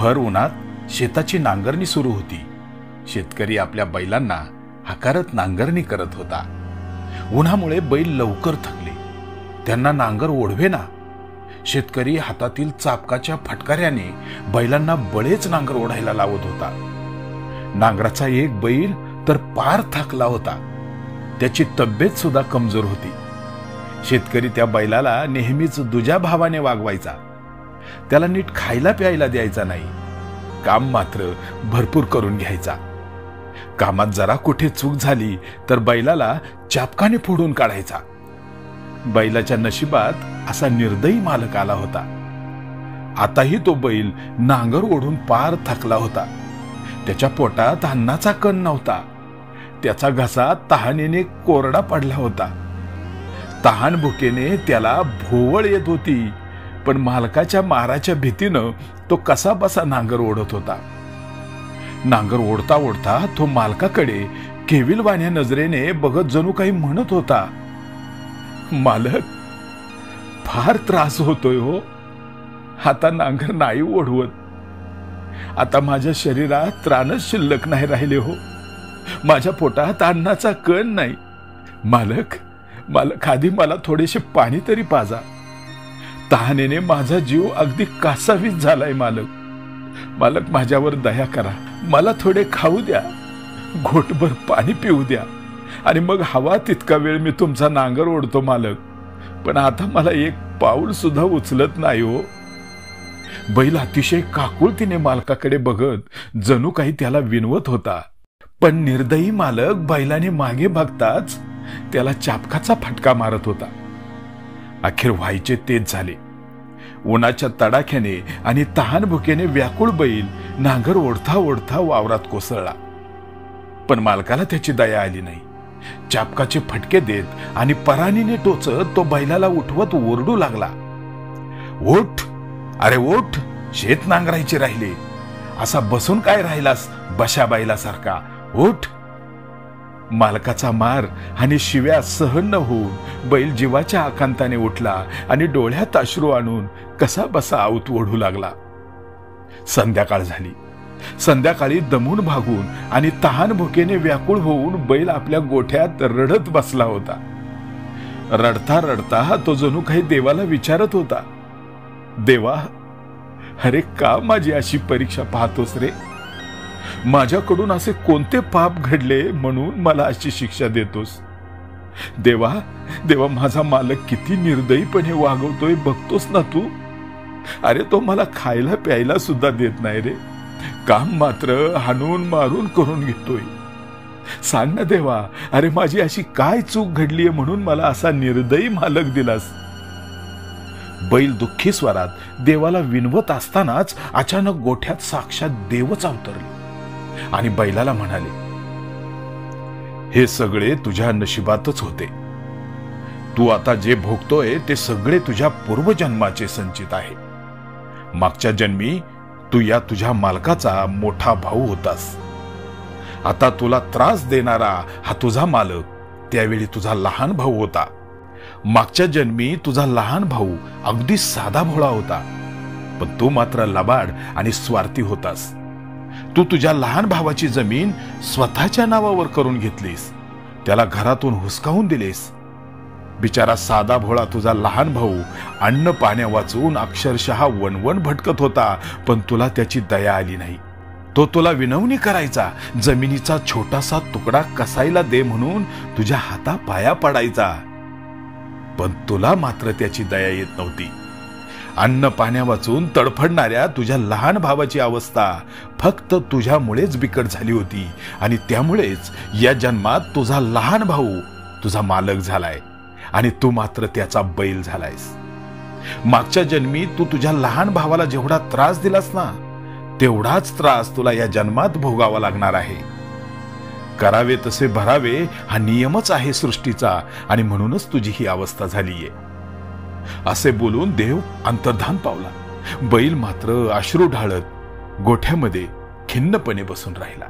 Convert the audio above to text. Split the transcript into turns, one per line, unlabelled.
भर उन्हात शेताची नांगरणी सुरू होती. शेतकरी आपल्या बैलांना हाकारत नांगरणी करत होता. उन्हामुळे बैल लवकर थकले. त्यांना नांगर ओढवेना. शेतकरी हातातील चापकाच्या फटकाऱ्याने बैलांना बळेच नांगर ओढायला लावत होता. नांगराचा एक बैल तर पार थकला होता. त्याची तब्येत सुद्धा कमजोर होती. शेतकरी त्या बैलाला नेहमीच दुजा भावाने वागवायचा. त्याला नीट खायला प्यायला द्यायचा नाही. काम मात्र भरपूर करून घ्यायचा. कामात जरा कुठे चूक झाली तर बैलाला चापकाने फोडून काढायचा. बैलाच्या नशिबात असा निर्दयी मालक आला होता. आताही तो बैल नांगर ओढून पार थकला होता. त्याच्या पोटात अन्नाचा कण नव्हता. त्याचा घसा तहानेने कोरडा पडला होता. तहान भुकेने त्याला भोवळ येत होती, पण मालकाच्या माराच्या भीतीनं तो कसा बसा नांगर ओढत होता. नांगर ओढता ओढता तो मालकाकडे केविलवाण्या नजरेने बघत जणू काही म्हणत होता, मालक, फार त्रास होतोय हो. आता नांगर नाही ओढवत. आता माझ्या शरीरात त्राणच शिल्लक नाही राहिले हो. माझ्या पोटात अन्नाचा कण नाही. मालक, आधी मला थोडेसे पाणी तरी पाजा. तहानेने माझा जीव अगदी कासावीस झालाय. मालक, माझ्यावर दया करा. मला थोडे खाऊ द्या, घोटभर पाणी पिऊ द्या, आणि मग हवा तितका वेळ मी तुमचा नांगर ओढतो मालक. पण आता मला एक पाऊल सुद्धा उचलत नाही हो. बैल अतिशय काकुळतीने मालकाकडे बघत जणू काही त्याला विनवत होता. पण निर्दयी मालक बैलाने मागे बघताच त्याला चापकाचा फटका मारत होता. अखेर व्हायचे तेच झाले. उन्हाच्या तडाख्याने आणि तहान भुकेने व्याकुळ बैल नांगर ओढता ओढता वावरात कोसळला. पण मालकाला त्याची दया आली नाही. चापकाचे फटके देत आणि परानीने टोचत तो बैलाला उठवत ओरडू लागला, ओठ, अरे ओठ, शेत नांगरायचे राहिले. असा बसून काय राहिलास बशा बैलासारखा, ओठ. मालकाचा मार आणि शिव्या सहन न होऊन बैल जीवाच्या आकांताने उठला आणि डोळ्यात अश्रू आणून कसा बसा आऊत ओढू लागला. संध्याकाळ झाली. संध्याकाळी दमून भागून आणि तहान भुकेने व्याकुळ होऊन बैल आपल्या गोठ्यात रडत बसला होता. रडता रडता तो जणू काही देवाला विचारत होता, देवा, अरे का माझी अशी परीक्षा पाहतोस रे? माझ्याकडून असे कोणते पाप घडले म्हणून मला अशी शिक्षा देतोस? देवा, माझा मालक किती निर्दयीपणे वागवतोय बघतोस ना तू. अरे तो मला खायला प्यायला सुद्धा देत नाही रे. काम मात्र हाणून मारून करून घेतोय. सांग ना देवा, अरे माझी अशी काय चूक घडलीये म्हणून मला असा निर्दयी मालक दिलास? बैल दुःखी स्वरात देवाला विनवत असतानाच अचानक गोठ्यात साक्षात देवच अवतरले आणि बैलाला म्हणाले, हे सगळे तुझ्या नशिबातच होते. तू आता जे भोगतोय ते सगळे तुझ्या पूर्वजन्माचे संचित आहे. मागच्या जन्मी तू या तुझ्या मालकाचा मोठा भाऊ होतास. आता तुला त्रास देणारा हा तुझा मालक त्यावेळी तुझा लहान भाऊ होता. मागच्या जन्मी तुझा लहान भाऊ अगदी साधा भोळा होता, पण तू मात्र लबाड आणि स्वार्थी होतास. तू तुझ्या लहान भावाची जमीन स्वतःच्या नावावर करून घेतलीस. त्याला घरातून हुसकावून दिलेस. बिचारा साधा भोळा तुझा लहान भाऊ अन्न पाण्या वाचून अक्षरशः वणवण भटकत होता, पण तुला त्याची दया आली नाही. तो तुला विनवणी करायचा, जमिनीचा छोटासा तुकडा कसायला दे म्हणून तुझ्या हाता पाया पडायचा, पण तुला मात्र त्याची दया येत नव्हती. अन्न पाण्या वाचून तडफडणाऱ्या तुझ्या लहान भावाची अवस्था फक्त तुझ्यामुळेच बिकट झाली होती, आणि त्यामुळेच या जन्मात तुझा लहान भाऊ तुझा मालक झालाय आणि तू मात्र त्याचा बैल झालायस. मागच्या जन्मी तू तुझ्या लहान भावाला जेवढा त्रास दिलास ना, तेवढाच त्रास तुला या जन्मात भोगावा लागणार आहे. करावे तसे भरावे हा नियमच आहे सृष्टीचा, आणि म्हणूनच तुझी ही अवस्था झालीये. असे बोलून देव अंतर्धान पावला. बैल मात्र अश्रू ढाळत गोठ्यामध्ये खिन्नपणे बसून राहिला.